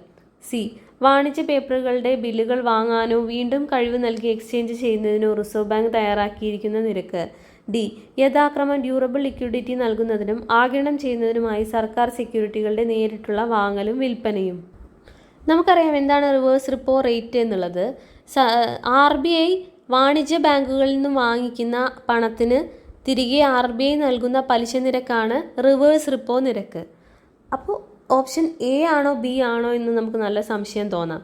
സി. വാണിജ്യ പേപ്പറുകളുടെ ബില്ലുകൾ വാങ്ങാനോ വീണ്ടും കഴിവ് നൽകി എക്സ്ചേഞ്ച് ചെയ്യുന്നതിനോ റിസർവ് ബാങ്ക് തയ്യാറാക്കിയിരിക്കുന്ന നിരക്ക്. ഡി. യഥാക്രമം ഡ്യൂറബിൾ ലിക്വിഡിറ്റി നൽകുന്നതിനും ആഗിരണം ചെയ്യുന്നതിനുമായി സർക്കാർ സെക്യൂരിറ്റികളുടെ നേരിട്ടുള്ള വാങ്ങലും വിൽപ്പനയും. നമുക്കറിയാം എന്താണ് റിവേഴ്സ് റിപ്പോ റേറ്റ് എന്നുള്ളത്. RBI വാണിജ്യ ബാങ്കുകളിൽ നിന്നും വാങ്ങിക്കുന്ന പണത്തിന് തിരികെ RBI നൽകുന്ന പലിശ നിരക്കാണ് റിവേഴ്സ് റിപ്പോ നിരക്ക്. അപ്പോൾ ഓപ്ഷൻ എ ആണോ ബി ആണോ എന്ന് നമുക്ക് നല്ല സംശയം തോന്നാം.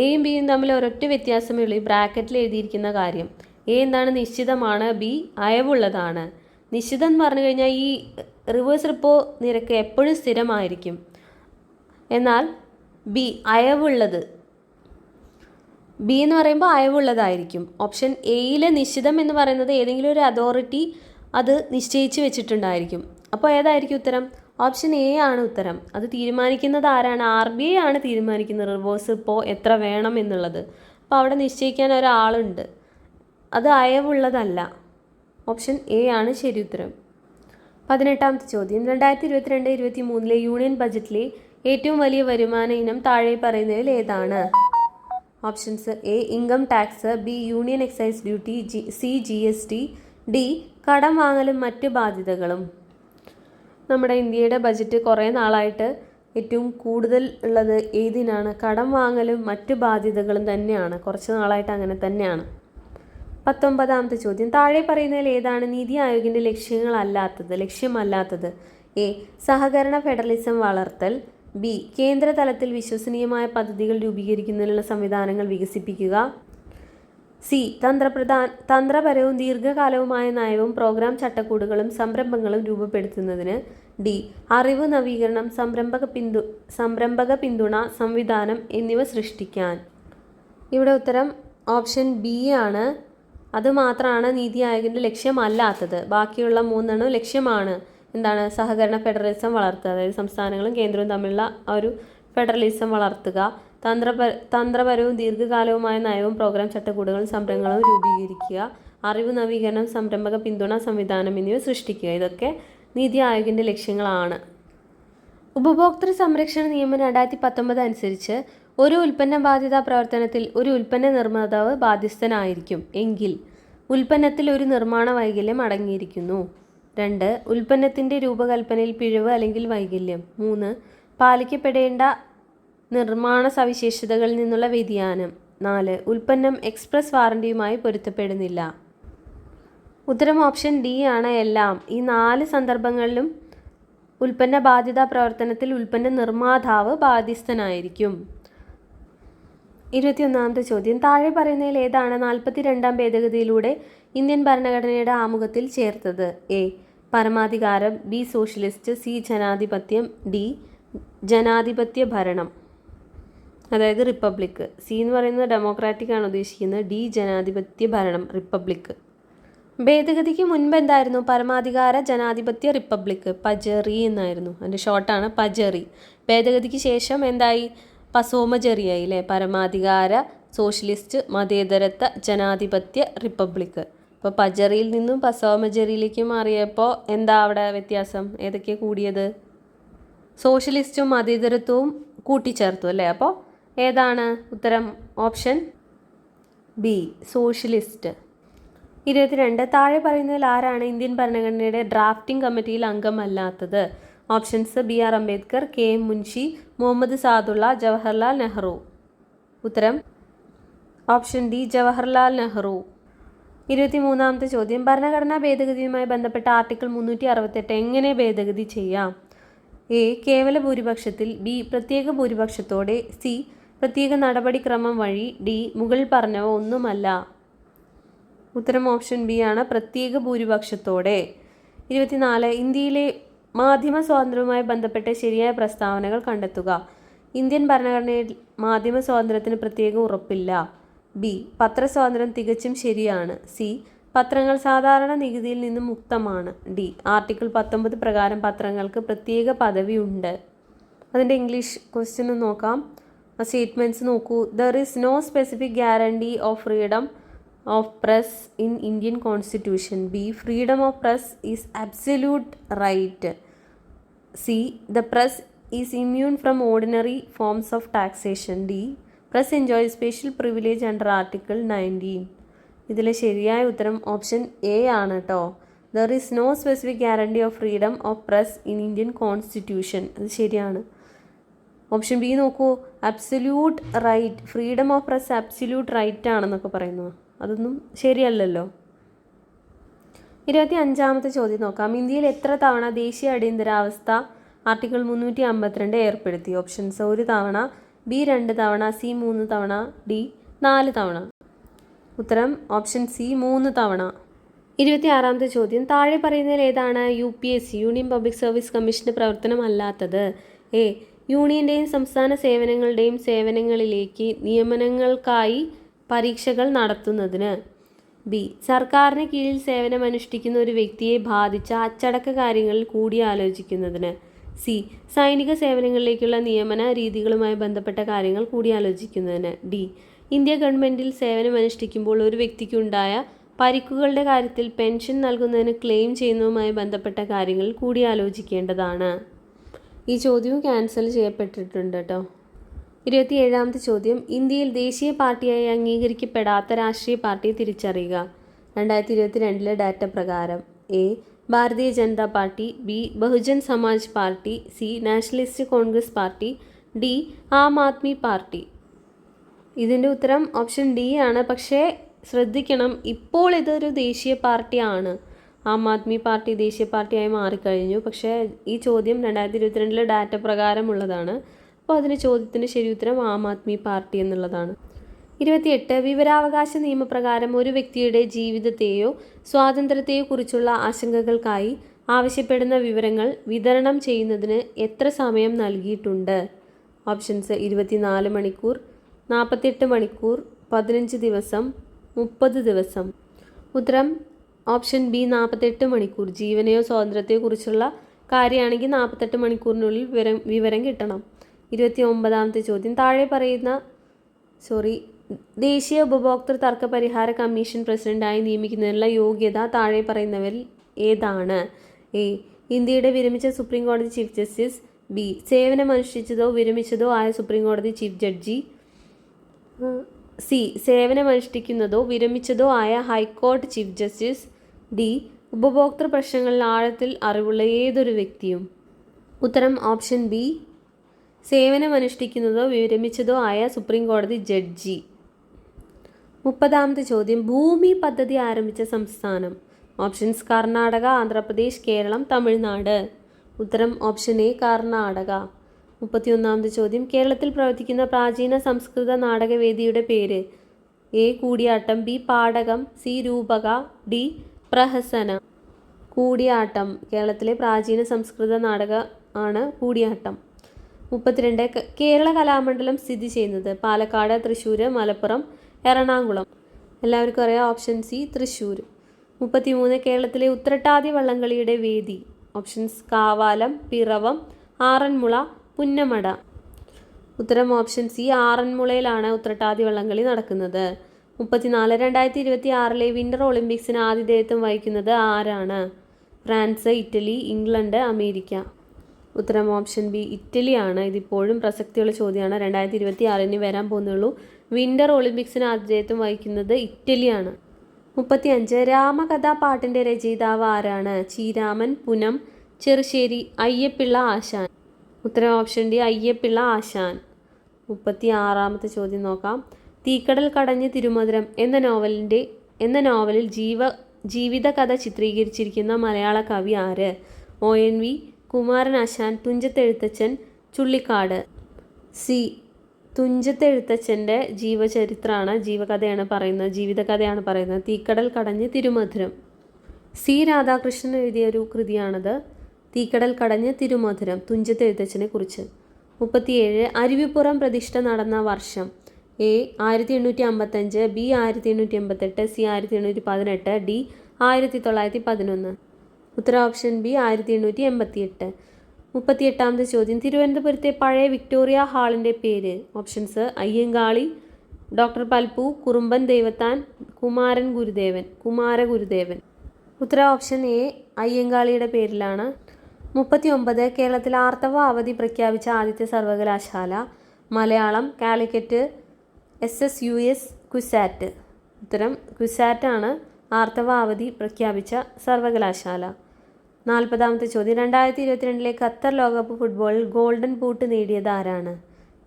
എയും ബിയും തമ്മിൽ ഒരൊറ്റ വ്യത്യാസമേ ഉള്ളൂ, ഈ ബ്രാക്കറ്റിൽ എഴുതിയിരിക്കുന്ന കാര്യം. എ എന്താണ്? നിശ്ചിതമാണ്. ബി അയവുള്ളതാണ്. നിശ്ചിതം എന്ന് പറഞ്ഞു കഴിഞ്ഞാൽ ഈ റിവേഴ്സ് റിപ്പോ നിരക്ക് എപ്പോഴും സ്ഥിരമായിരിക്കും. എന്നാൽ ബി അയവുള്ളത്, ബി എന്ന് പറയുമ്പോൾ അയവുള്ളതായിരിക്കും. ഓപ്ഷൻ എയിലെ നിശ്ചിതം എന്ന് പറയുന്നത് ഏതെങ്കിലും ഒരു അതോറിറ്റി അത് നിശ്ചയിച്ച് വെച്ചിട്ടുണ്ടായിരിക്കും. അപ്പോൾ ഏതായിരിക്കും ഉത്തരം? ഓപ്ഷൻ എ ആണ് ഉത്തരം. അത് തീരുമാനിക്കുന്നത് ആരാണ്? RBI ആണ് തീരുമാനിക്കുന്നത് റിവേഴ്സ് റിപ്പോ എത്ര വേണം എന്നുള്ളത്. അപ്പോൾ അവിടെ നിശ്ചയിക്കാൻ ഒരാളുണ്ട്, അത് അയവുള്ളതല്ല. ഓപ്ഷൻ എ ആണ് ശരി ഉത്തരം. 18ാമത്തെ ചോദ്യം, 2022-23 യൂണിയൻ ബജറ്റിലെ ഏറ്റവും വലിയ വരുമാന ഇനം താഴെ പറയുന്നതിൽ ഏതാണ്? Options A income tax, B union excise duty, C GST, D കടം വാങ്ങലും മറ്റ് ബാധ്യതകളും. നമ്മുടെ ഇന്ത്യയുടെ ബജറ്റ് കുറേ നാളായിട്ട് ഏറ്റവും കൂടുതൽ ഉള്ളത് ഏതിനാണ്? കടം വാങ്ങലും മറ്റ് ബാധ്യതകളും തന്നെയാണ്. കുറച്ച് നാളായിട്ട് അങ്ങനെ തന്നെയാണ്. 19ാമത്തെ ചോദ്യം, താഴെ പറയുന്നതിൽ ഏതാണ് നീതി ആയോഗിൻ്റെ ലക്ഷ്യമല്ലാത്തത്? എ സഹകരണ ഫെഡറലിസം വളർത്തൽ, ബി കേന്ദ്ര തലത്തിൽ വിശ്വസനീയമായ പദ്ധതികൾ രൂപീകരിക്കുന്നതിനുള്ള സംവിധാനങ്ങൾ വികസിപ്പിക്കുക, സി തന്ത്രപരവും ദീർഘകാലവുമായ നയവും പ്രോഗ്രാം ചട്ടക്കൂടുകളും സംരംഭങ്ങളും രൂപപ്പെടുത്തുന്നതിന്, ഡി അറിവ് നവീകരണം, സംരംഭക പിന്തുണ സംവിധാനം എന്നിവ സൃഷ്ടിക്കാൻ. ഇവിടെ ഉത്തരം ഓപ്ഷൻ ബി ആണ്. അതുമാത്രമാണ് നീതി ആയോഗിൻ്റെ ലക്ഷ്യമല്ലാത്തത്. ബാക്കിയുള്ള 3 ലക്ഷ്യമാണ്. എന്താണ്? സഹകരണ ഫെഡറലിസം വളർത്തുക, അതായത് സംസ്ഥാനങ്ങളും കേന്ദ്രവും തമ്മിലുള്ള ഒരു ഫെഡറലിസം വളർത്തുക, തന്ത്രപരവും ദീർഘകാലവുമായ നയവും പ്രോഗ്രാം ചട്ടക്കൂടുകളും സംരംഭങ്ങളും രൂപീകരിക്കുക, അറിവ് നവീകരണം, സംരംഭക പിന്തുണ സംവിധാനം എന്നിവ സൃഷ്ടിക്കുക. ഇതൊക്കെ നീതി ആയോഗിൻ്റെ ലക്ഷ്യങ്ങളാണ്. ഉപഭോക്തൃ സംരക്ഷണ നിയമം 2019 അനുസരിച്ച് ഒരു ഉൽപ്പന്ന ബാധ്യതാ പ്രവർത്തനത്തിൽ ഒരു ഉൽപ്പന്ന നിർമ്മാതാവ് ബാധ്യസ്ഥനായിരിക്കും എങ്കിൽ ഉൽപ്പന്നത്തിൽ ഒരു നിർമ്മാണ വൈകല്യം അടങ്ങിയിരിക്കുന്നു. 2 ഉൽപ്പന്നത്തിൻ്റെ രൂപകൽപ്പനയിൽ പിഴവ് അല്ലെങ്കിൽ വൈകല്യം. 3 പാലിക്കപ്പെടേണ്ട നിർമ്മാണ സവിശേഷതകളിൽ നിന്നുള്ള വ്യതിയാനം. 4 ഉൽപ്പന്നം എക്സ്പ്രസ് വാറണ്ടിയുമായി പൊരുത്തപ്പെടുന്നില്ല. ഉത്തരം ഓപ്ഷൻ ഡി ആണ് എല്ലാം. ഈ 4 സന്ദർഭങ്ങളിലും ഉൽപ്പന്ന ബാധ്യതാ പ്രവർത്തനത്തിൽ ഉൽപ്പന്ന നിർമ്മാതാവ് ബാധ്യസ്ഥനായിരിക്കും. 21ാമത്തെ ചോദ്യം. താഴെ പറയുന്നതിൽ ഏതാണ് 42ാം ഭേദഗതിയിലൂടെ ഇന്ത്യൻ ഭരണഘടനയുടെ ആമുഖത്തിൽ ചേർത്തത്? എ പരമാധികാരം, ബി സോഷ്യലിസ്റ്റ്, സി ജനാധിപത്യം, ഡി ജനാധിപത്യ ഭരണം, അതായത് റിപ്പബ്ലിക്. സി എന്ന് പറയുന്നത് ഡെമോക്രാറ്റിക് ആണ് ഉദ്ദേശിക്കുന്നത്, ഡി ജനാധിപത്യ ഭരണം റിപ്പബ്ലിക്. ഭേദഗതിക്ക് മുൻപ് എന്തായിരുന്നു? പരമാധികാര ജനാധിപത്യ റിപ്പബ്ലിക്, പജറി എന്നായിരുന്നു. അതിൻ്റെ ഷോർട്ടാണ് പജറി. ഭേദഗതിക്ക് ശേഷം എന്തായി? പസോമജറിയായി അല്ലേ? പരമാധികാര, സോഷ്യലിസ്റ്റ്, മതേതരത്വ, ജനാധിപത്യ റിപ്പബ്ലിക്. അപ്പോൾ പജറിയിൽ നിന്നും പസോമജറിയിലേക്ക് മാറിയപ്പോൾ എന്താ അവിടെ വ്യത്യാസം? ഏതൊക്കെ കൂടിയത്? സോഷ്യലിസ്റ്റും മതേതരത്വവും കൂട്ടിച്ചേർത്തു അല്ലേ? അപ്പോൾ ഏതാണ് ഉത്തരം? Option B socialist. 22 താഴെ പറയുന്നതിൽ ആരാണ് ഇന്ത്യൻ ഭരണഘടനയുടെ ഡ്രാഫ്റ്റിംഗ് കമ്മിറ്റിയിൽ അംഗമല്ലാത്തത്? Options B R Ambedkar, K M Munshi, Muhammad Saadulla, Jawaharlal Nehru. ഉത്തരം ഓപ്ഷൻ ഡി ജവഹർലാൽ നെഹ്റു. 23ാമത്തെ ചോദ്യം. ഭരണഘടനാ ഭേദഗതിയുമായി ബന്ധപ്പെട്ട ആർട്ടിക്കിൾ 368 എങ്ങനെ ഭേദഗതി ചെയ്യാം? എ കേവല ഭൂരിപക്ഷത്തിൽ, ബി പ്രത്യേക ഭൂരിപക്ഷത്തോടെ, സി പ്രത്യേക നടപടിക്രമം വഴി, ഡി മുകളിൽ പറഞ്ഞവ ഒന്നുമല്ല. ഉത്തരം ഓപ്ഷൻ ബി ആണ്, പ്രത്യേക ഭൂരിപക്ഷത്തോടെ. 24 ഇന്ത്യയിലെ മാധ്യമ സ്വാതന്ത്ര്യവുമായി ബന്ധപ്പെട്ട ശരിയായ പ്രസ്താവനകൾ കണ്ടെത്തുക. ഇന്ത്യൻ ഭരണഘടനയിൽ മാധ്യമ സ്വാതന്ത്ര്യത്തിന് പ്രത്യേക ഉറപ്പില്ല. ബി പത്രസ്വാതന്ത്ര്യം തികച്ചും ശരിയാണ്. സി പത്രങ്ങൾ സാധാരണ നികുതിയിൽ നിന്നും മുക്തമാണ്. ഡി ആർട്ടിക്കിൾ 19 പ്രകാരം പത്രങ്ങൾക്ക് പ്രത്യേക പദവി ഉണ്ട്. അതിൻ്റെ ഇംഗ്ലീഷ് ക്വസ്റ്റ്യൻ നോക്കാം. സ്റ്റേറ്റ്മെൻറ്റ്സ് നോക്കൂ. There is no specific guarantee of freedom of press in Indian Constitution. B freedom of press is absolute right. C the press is immune from ordinary forms of taxation. D press enjoys special privilege under Article 19. ഇതിലെ ശരിയായ ഉത്തരം option A ആണ് കേട്ടോ. There is no specific guarantee of freedom of press in Indian constitution. അത് ശരിയാണ്. Option B നോക്കൂ. Absolute right, freedom of press absolute right ആണെന്നൊക്കെ പറയുന്നു. അതൊന്നും ശരിയല്ലല്ലോ. 25ാമത്തെ ചോദ്യം നോക്കാം. ഇന്ത്യയിൽ എത്ര തവണ ദേശീയ അടിയന്തരാവസ്ഥ ആർട്ടിക്കിൾ 352 ഏർപ്പെടുത്തി? ഓപ്ഷൻസ് 1 തവണ, ബി 2 തവണ, സി 3 തവണ, ഡി 4 തവണ. ഉത്തരം ഓപ്ഷൻ സി 3 തവണ. 26ാമത്തെ ചോദ്യം. താഴെ പറയുന്നതിൽ ഏതാണ് UPSC യൂണിയൻ പബ്ലിക് സർവീസ് കമ്മീഷൻ്റെ പ്രവർത്തനമല്ലാത്തത്? എ യൂണിയൻ്റെയും സംസ്ഥാന സേവനങ്ങളുടെയും സേവനങ്ങളിലേക്ക് നിയമനങ്ങൾക്കായി പരീക്ഷകൾ നടത്തുന്നതിന്. ബി സർക്കാരിന് കീഴിൽ സേവനമനുഷ്ഠിക്കുന്ന ഒരു വ്യക്തിയെ ബാധിച്ച അച്ചടക്ക കാര്യങ്ങളിൽ കൂടിയാലോചിക്കുന്നതിന്. സി സൈനിക സേവനങ്ങളിലേക്കുള്ള നിയമന രീതികളുമായി ബന്ധപ്പെട്ട കാര്യങ്ങൾ കൂടിയാലോചിക്കുന്നതിന്. ഡി ഇന്ത്യ ഗവൺമെൻറ്റിൽ സേവനമനുഷ്ഠിക്കുമ്പോൾ ഒരു വ്യക്തിക്കുണ്ടായ പരിക്കുകളുടെ കാര്യത്തിൽ പെൻഷൻ നൽകുന്നതിന് ക്ലെയിം ചെയ്യുന്നതുമായി ബന്ധപ്പെട്ട കാര്യങ്ങളിൽ കൂടിയാലോചിക്കേണ്ടതാണ്. ഈ ചോദ്യവും ക്യാൻസൽ ചെയ്യപ്പെട്ടിട്ടുണ്ട് കേട്ടോ. 27ാമത്തെ ചോദ്യം. ഇന്ത്യയിൽ ദേശീയ പാർട്ടിയായി അംഗീകരിക്കപ്പെടാത്ത രാഷ്ട്രീയ പാർട്ടിയെ തിരിച്ചറിയുക. 2022 ഡാറ്റ പ്രകാരം. A Bharatiya Janata party, B Bahujan Samaj party, C nationalist congress party, D Aam Aadmi party. ഇതിൻ്റെ ഉത്തരം ഓപ്ഷൻ ഡി ആണ്. പക്ഷേ ശ്രദ്ധിക്കണം, ഇപ്പോൾ ഇതൊരു ദേശീയ പാർട്ടിയാണ്. ആം ആദ്മി പാർട്ടി ദേശീയ പാർട്ടിയായി മാറിക്കഴിഞ്ഞു. പക്ഷേ ഈ ചോദ്യം 2022 ഡാറ്റ പ്രകാരമുള്ളതാണ്. അപ്പോൾ അതിന് ചോദ്യത്തിൻ്റെ ശരി ഉത്തരം ആം ആദ്മി പാർട്ടി എന്നുള്ളതാണ്. 28 വിവരാവകാശ നിയമപ്രകാരം ഒരു വ്യക്തിയുടെ ജീവിതത്തെയോ സ്വാതന്ത്ര്യത്തെയോ കുറിച്ചുള്ള ആശങ്കകൾക്കായി ആവശ്യപ്പെടുന്ന വിവരങ്ങൾ വിതരണം ചെയ്യുന്നതിന് എത്ര സമയം നൽകിയിട്ടുണ്ട്? ഓപ്ഷൻസ് 24 മണിക്കൂർ, 48 മണിക്കൂർ, 15 ദിവസം, 30 ദിവസം. ഉത്തരം ഓപ്ഷൻ ബി 48 മണിക്കൂർ. ജീവനെയോ സ്വാതന്ത്ര്യത്തെയോ കുറിച്ചുള്ള കാര്യമാണെങ്കിൽ 48 മണിക്കൂറിനുള്ളിൽ വിവരം കിട്ടണം. 29ാമത്തെ ചോദ്യം. താഴെ പറയുന്ന ദേശീയ ഉപഭോക്തൃ തർക്ക പരിഹാര കമ്മീഷൻ പ്രസിഡന്റായി നിയമിക്കുന്നതിനുള്ള യോഗ്യത താഴെ പറയുന്നവരിൽ ഏതാണ്? എ ഇന്ത്യയുടെ വിരമിച്ച സുപ്രീം കോടതി ചീഫ് ജസ്റ്റിസ്, ബി സേവനമനുഷ്ഠിച്ചതോ വിരമിച്ചതോ ആയ സുപ്രീം കോടതി ചീഫ് ജഡ്ജി, സി സേവനമനുഷ്ഠിക്കുന്നതോ വിരമിച്ചതോ ആയ ഹൈക്കോടതി ചീഫ് ജസ്റ്റിസ്, ഡി ഉപഭോക്തൃ പ്രശ്നങ്ങളിൽ ആഴത്തിൽ അറിവുള്ള ഏതൊരു വ്യക്തിയും. ഉത്തരം ഓപ്ഷൻ ബി, സേവനമനുഷ്ഠിക്കുന്നതോ വിരമിച്ചതോ ആയ സുപ്രീം കോടതി ജഡ്ജി. 30ാമത്തെ ചോദ്യം, ഭൂമി പദ്ധതി ആരംഭിച്ച സംസ്ഥാനം. ഓപ്ഷൻസ് കർണാടക, ആന്ധ്രാപ്രദേശ്, കേരളം, തമിഴ്നാട്. ഉത്തരം ഓപ്ഷൻ എ, കർണാടക. 31ാമത്തെ ചോദ്യം, കേരളത്തിൽ പ്രവർത്തിക്കുന്ന പ്രാചീന സംസ്കൃത നാടകവേദിയുടെ പേര്. എ, കൂടിയാട്ടം, ബി, പാടകം, സി, രൂപക, ഡി, പ്രഹസന. കൂടിയാട്ടം. കേരളത്തിലെ പ്രാചീന സംസ്കൃത നാടക ആണ് കൂടിയാട്ടം. 32, കേരള കലാമണ്ഡലം സ്ഥിതി ചെയ്യുന്നത്. പാലക്കാട്, തൃശ്ശൂർ, മലപ്പുറം, എറണാകുളം. എല്ലാവർക്കും അറിയാം ഓപ്ഷൻ സി, തൃശ്ശൂർ. 33, കേരളത്തിലെ ഉത്രട്ടാതി വള്ളംകളിയുടെ വേദി. ഓപ്ഷൻസ് കാവാലം, പിറവം, ആറന്മുള, പുന്നമട. ഉത്തരം ഓപ്ഷൻ സി, ആറന്മുളയിലാണ് ഉത്രട്ടാതി വള്ളംകളി നടക്കുന്നത്. 34, 2026 വിന്റർ ഒളിമ്പിക്സിന് ആതിഥേയത്വം വഹിക്കുന്നത് ആരാണ്? France, Italy, England, America. ഉത്തരം ഓപ്ഷൻ ബി, ഇറ്റലിയാണ്. ഇതിപ്പോഴും പ്രസക്തിയുള്ള ചോദ്യമാണ്. 2026 വരാൻ പോകുന്നുള്ളൂ. വിന്റർ ഒളിമ്പിക്സിന് ആതിഥേയത്വം വഹിക്കുന്നത് ഇറ്റലിയാണ്. 35, രാമകഥാപാട്ടിൻ്റെ രചയിതാവ് ആരാണ്? ചീരാമൻ, പുനം, ചെറുശ്ശേരി, അയ്യപ്പിള്ള ആശാൻ. ഉത്തരം ഓപ്ഷൻ ഡി, അയ്യപ്പിള്ള ആശാൻ. 36ാമത്തെ ചോദ്യം നോക്കാം. തീക്കടൽ കടഞ്ഞ് തിരുമധുരം എന്ന നോവലിൽ ജീവിതകഥ ചിത്രീകരിച്ചിരിക്കുന്ന മലയാള കവി ആര്? ONV, കുമാരനാശാൻ, തുഞ്ചത്തെഴുത്തച്ഛൻ, ചുള്ളിക്കാട്. സി, തുഞ്ചത്തെഴുത്തച്ഛൻ്റെ ജീവിതകഥയാണ് പറയുന്നത്. തീക്കടൽ കടഞ്ഞ് തിരുമധുരം. സി, രാധാകൃഷ്ണൻ എഴുതിയ ഒരു കൃതിയാണത്. തീക്കടൽ കടഞ്ഞ് തിരുമധുരം, തുഞ്ചത്തെഴുത്തച്ഛനെ കുറിച്ച്. 37, അരുവിപ്പുറം പ്രതിഷ്ഠ നടന്ന വർഷം. A, 1855, B, 1888, C, 1818, D, 1911. ഉത്തരം ഓപ്ഷൻ ബി, 1888. 38ാമത്തെ ചോദ്യം, തിരുവനന്തപുരത്തെ പഴയ വിക്ടോറിയ ഹാളിൻ്റെ പേര്. ഓപ്ഷൻസ് അയ്യങ്കാളി, ഡോക്ടർ പൽപ്പു, കുറുമ്പൻ ദേവത്താൻ, കുമാരഗുരുദേവൻ. ഉത്തരം ഓപ്ഷൻ എ, അയ്യങ്കാളിയുടെ പേരിലാണ്. 39, കേരളത്തിൽ ആർത്തവ അവധി പ്രഖ്യാപിച്ച ആദ്യത്തെ സർവകലാശാല. മലയാളം, കാലിക്കറ്റ്, SSUS, ക്യുസാറ്റ്. ഉത്തരം ക്യുസാറ്റാണ് ആർത്തവ അവധി പ്രഖ്യാപിച്ച സർവകലാശാല. 40ാമത്തെ ചോദ്യം, 2022 ഖത്തർ ലോകകപ്പ് ഫുട്ബോളിൽ ഗോൾഡൻ ബൂട്ട് നേടിയത് ആരാണ്?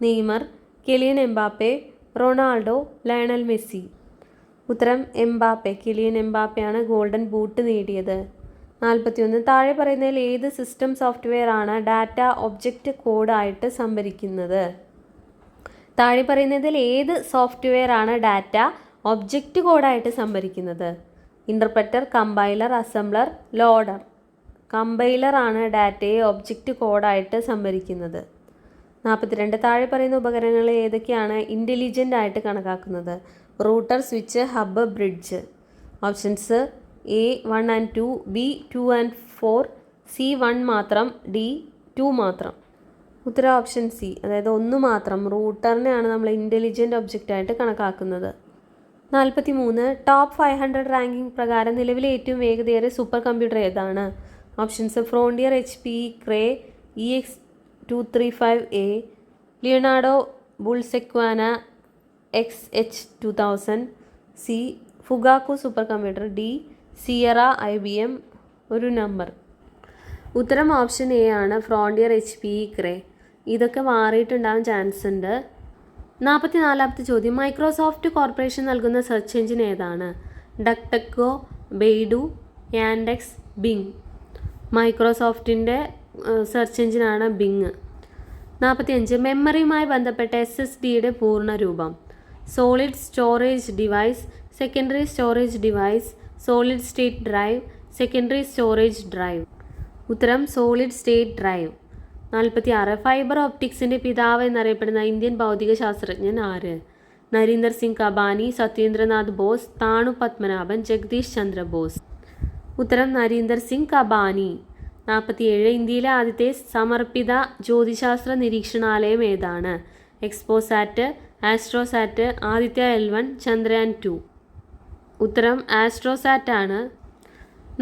Neymar, Kylian Mbappe, Ronaldo, Lionel Messi. ഉത്തരം കിലിയൻ എംബാപ്പയാണ് ഗോൾഡൻ ബൂട്ട് നേടിയത്. 41, താഴെ പറയുന്നതിൽ ഏത് സിസ്റ്റം സോഫ്റ്റ്വെയർ ആണ് ഡാറ്റ ഒബ്ജക്റ്റ് കോഡായിട്ട് സംഭരിക്കുന്നത്? താഴെ പറയുന്നതിൽ ഏത് സോഫ്റ്റ്വെയർ ആണ് ഡാറ്റ ഒബ്ജക്റ്റ് കോഡായിട്ട് സംഭരിക്കുന്നത്? Interpreter, compiler, assembler, loader. Compiler ആണ് ഡാറ്റയെ ഒബ്ജക്റ്റ് കോഡായിട്ട് സംഭരിക്കുന്നത്. 42, താഴെ പറയുന്ന ഉപകരണങ്ങൾ ഏതൊക്കെയാണ് ഇൻ്റലിജൻ്റ് ആയിട്ട് കണക്കാക്കുന്നത്? Router, switch, hub, bridge. Options A, 1 and 2, B, 2 and 4, C, 1 മാത്രം, ഡി, 2 മാത്രം. ഉത്തരം ഓപ്ഷൻ സി, അതായത് 1 മാത്രം. റൂട്ടറിനെയാണ് നമ്മൾ ഇൻ്റലിജൻ്റ് ഒബ്ജക്റ്റായിട്ട് കണക്കാക്കുന്നത്. 43, ടോപ്പ് 500 റാങ്കിംഗ് പ്രകാരം നിലവിലെ ഏറ്റവും വേഗതയേറിയ സൂപ്പർ കമ്പ്യൂട്ടർ ഏതാണ്? Options Frontier, HP, Cray, EX235A, Leonardo, BullSequana, XH2000, C, Fugaku super computer, D, Sierra, IBM. ഒരു നമ്പർ. ഉത്തരം ഓപ്ഷൻ എ ആണ്, ഫ്രോണ്ടിയർ, HP, ക്രേ. ഇതൊക്കെ മാറിയിട്ടുണ്ടാകാൻ ചാൻസ് ഉണ്ട്. 44ാമത്തെ ചോദ്യം, മൈക്രോസോഫ്റ്റ് കോർപ്പറേഷൻ നൽകുന്ന സെർച്ച് എഞ്ചിൻ ഏതാണ്? DuckDuckGo, Baidu, Yandex, Bing. മൈക്രോസോഫ്റ്റിൻ്റെ സെർച്ച് എഞ്ചിനാണ് ബിങ്. 45, മെമ്മറിയുമായി ബന്ധപ്പെട്ട SSDയുടെ പൂർണ്ണരൂപം. Solid storage device, secondary storage device, solid state drive, secondary storage drive. ഉത്തരം സോളിഡ് സ്റ്റേറ്റ് ഡ്രൈവ്. 46, ഫൈബർ ഓപ്റ്റിക്സിൻ്റെ പിതാവ് എന്നറിയപ്പെടുന്ന ഇന്ത്യൻ ഭൗതിക ശാസ്ത്രജ്ഞൻ ആര്? നരീന്ദർ സിംഗ് കബാനി, സത്യേന്ദ്രനാഥ് ബോസ്, താണു പത്മനാഭൻ, ജഗദീഷ് ചന്ദ്ര ബോസ്. ഉത്തരം നരീന്ദർ സിംഗ് കബാനി. 47, ഇന്ത്യയിലെ ആദ്യത്തെ സമർപ്പിത ജ്യോതിശാസ്ത്ര നിരീക്ഷണാലയം ഏതാണ്? XPoSat, AstroSat, Aditya L1, Chandrayaan 2. ഉത്തരം ആസ്ട്രോസാറ്റ് ആണ്.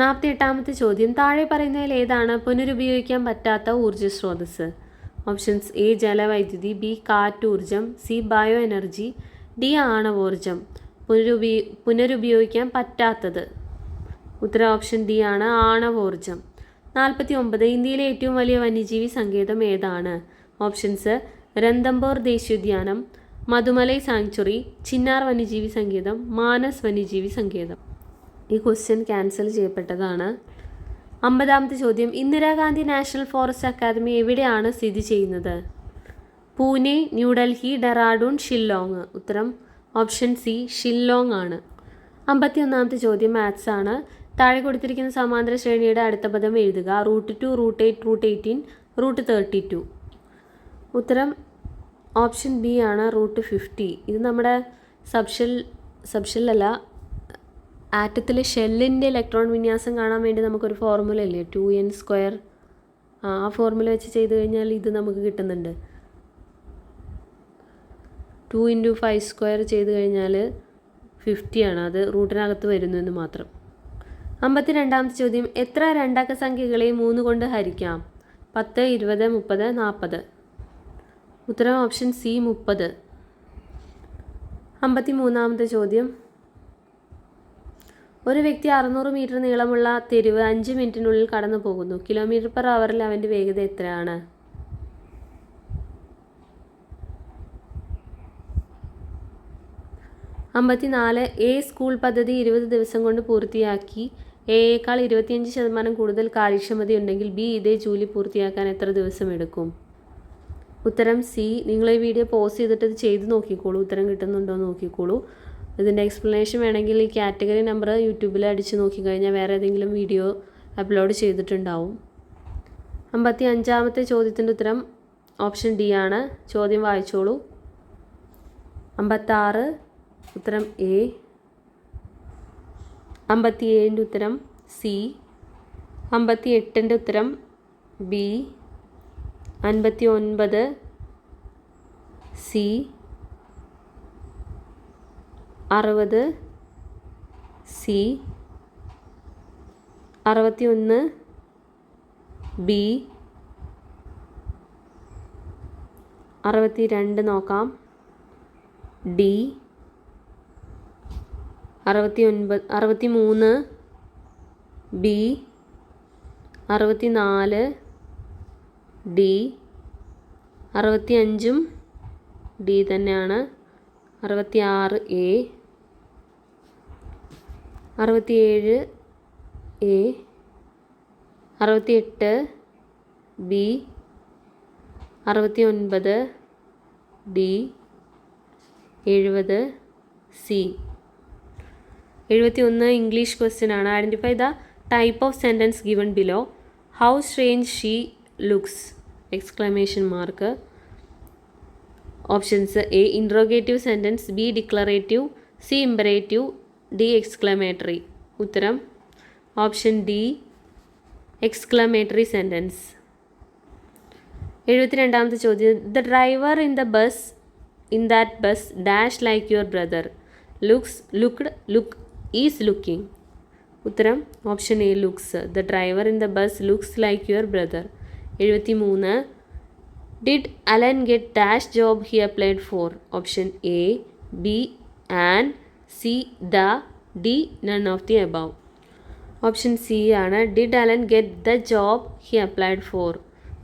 48ാമത്തെ ചോദ്യം, താഴെ പറയുന്നതിൽ ഏതാണ് പുനരുപയോഗിക്കാൻ പറ്റാത്ത ഊർജ്ജ സ്രോതസ്? ഓപ്ഷൻസ് എ, ജലവൈദ്യുതി, ബി, കാറ്റൂർജം, സി, ബയോ എനർജി, ഡി, ആണവോർജം. പുനരുപയോഗിക്കാൻ പറ്റാത്തത്. ഉത്തരം ഓപ്ഷൻ ഡി ആണ്, ആണവോർജം. 49. ഇന്ത്യയിലെ ഏറ്റവും വലിയ വന്യജീവി സങ്കേതം ഏതാണ്? ഓപ്ഷൻസ്: രന്തംബോർ ദേശീയോദ്യാനം, മധുമലൈ സാങ്ച്വറി, ചിന്നാർ വന്യജീവി സങ്കേതം, മാനസ് വന്യജീവി സങ്കേതം. ഈ ക്വസ്റ്റ്യൻ ക്യാൻസൽ ചെയ്യപ്പെട്ടതാണ്. 50. ചോദ്യം. ഇന്ദിരാഗാന്ധി നാഷണൽ ഫോറസ്റ്റ് അക്കാദമി എവിടെയാണ് സ്ഥിതി ചെയ്യുന്നത്? പൂനെ, ന്യൂഡൽഹി, ഡെറാഡൂൺ, ഷില്ലോങ്. ഉത്തരം ഓപ്ഷൻ സി, ഷില്ലോങ് ആണ്. 51. ചോദ്യം മാത്സ് ആണ്. താഴെ കൊടുത്തിരിക്കുന്ന സമാന്തര ശ്രേണിയുടെ അടുത്ത പദം എഴുതുക. Root 2, root 8, root 18, root 32. ഉത്തരം ഓപ്ഷൻ ബി ആണ്, റൂട്ട് 50. ഇത് നമ്മുടെ സബ്ഷെല്ലല്ല, ആറ്റത്തിലെ ഷെല്ലിൻ്റെ ഇലക്ട്രോൺ വിന്യാസം കാണാൻ വേണ്ടി നമുക്കൊരു ഫോർമുല ഇല്ലേ, 2n². ആ ഫോർമുല വെച്ച് ചെയ്ത് കഴിഞ്ഞാൽ ഇത് നമുക്ക് കിട്ടുന്നുണ്ട്. 2 × 5² ചെയ്ത് കഴിഞ്ഞാൽ 50 ആണ്. അത് റൂട്ടിനകത്ത് വരുന്നു എന്ന് മാത്രം. 52. ചോദ്യം. എത്ര രണ്ടക്ക സംഖ്യകളെ 3 കൊണ്ട് ഹരിക്കാം? 10, 20, 30, 40. ഉത്തരം ഓപ്ഷൻ സി, 30. 53. ചോദ്യം. ഒരു വ്യക്തി 600 മീറ്റർ നീളമുള്ള തെരുവ് 5 മിനിറ്റിനുള്ളിൽ കടന്നു പോകുന്നു. km/h അവൻ്റെ വേഗത എത്രയാണ്? 54. എ സ്കൂൾ പദ്ധതി 20 ദിവസം കൊണ്ട് പൂർത്തിയാക്കി എയേക്കാൾ 25% കൂടുതൽ കാര്യക്ഷമതയുണ്ടെങ്കിൽ ബി ഇതേ ജോലി പൂർത്തിയാക്കാൻ എത്ര ദിവസം എടുക്കും? ഉത്തരം സി. നിങ്ങൾ ഈ വീഡിയോ പോസ് ചെയ്തിട്ട് ഇത് ചെയ്ത് നോക്കിക്കോളൂ, ഉത്തരം കിട്ടുന്നുണ്ടോ എന്ന് നോക്കിക്കോളൂ. ഇതിൻ്റെ എക്സ്പ്ലനേഷൻ വേണമെങ്കിൽ ഈ കാറ്റഗറി നമ്പർ യൂട്യൂബിൽ അടിച്ച് നോക്കിക്കഴിഞ്ഞാൽ വേറെ ഏതെങ്കിലും വീഡിയോ അപ്ലോഡ് ചെയ്തിട്ടുണ്ടാവും. 55. ചോദ്യത്തിൻ്റെ ഉത്തരം ഓപ്ഷൻ ഡി ആണ്. ചോദ്യം വായിച്ചോളൂ. 56. ഉത്തരം എ. 57. ഉത്തരം സി. 58. ഉത്തരം ബി. 59 സി. 60 സി. 61 ബി. 62 നോക്കാം, ഡി. 63 ബി. 64 ഡി. 65 ഡി തന്നെയാണ്. 66 A. 67 A. 68 B. 69 D. 70 C. 71 English question ആണ്. Identify the type of sentence given below. How strange she looks! Exclamation mark. Options: A interrogative sentence, B declarative, C imperative, D exclamatory. ഉത്തരം option D, exclamatory sentence. 72. ചോദ്യം. The driver in that bus dash like your brother. Is looking. ഉത്തരം option A, looks. The driver in the bus looks like your brother. 73. Did Alan get dash job he applied for? Option A, B and, C the, D none of the above. Option C ആണ്. Did Alan get the job he applied for?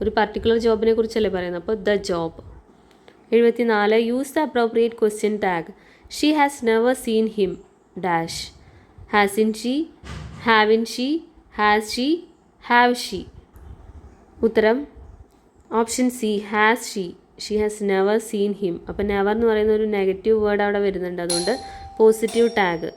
ഒരു particular ജോബിനെ കുറിച്ചല്ലേ പറയുന്നത്, അപ്പോൾ the job. 74. Use the appropriate question tag. She has never seen him dash. Hasn't she, haven't she, has she, have she. ഉത്തരം option C, has she. She has never seen him. അപ്പോൾ never എന്ന് പറയുന്ന ഒരു negative word അവിടെ വരുന്നുണ്ട്, അതുകൊണ്ട് positive tag.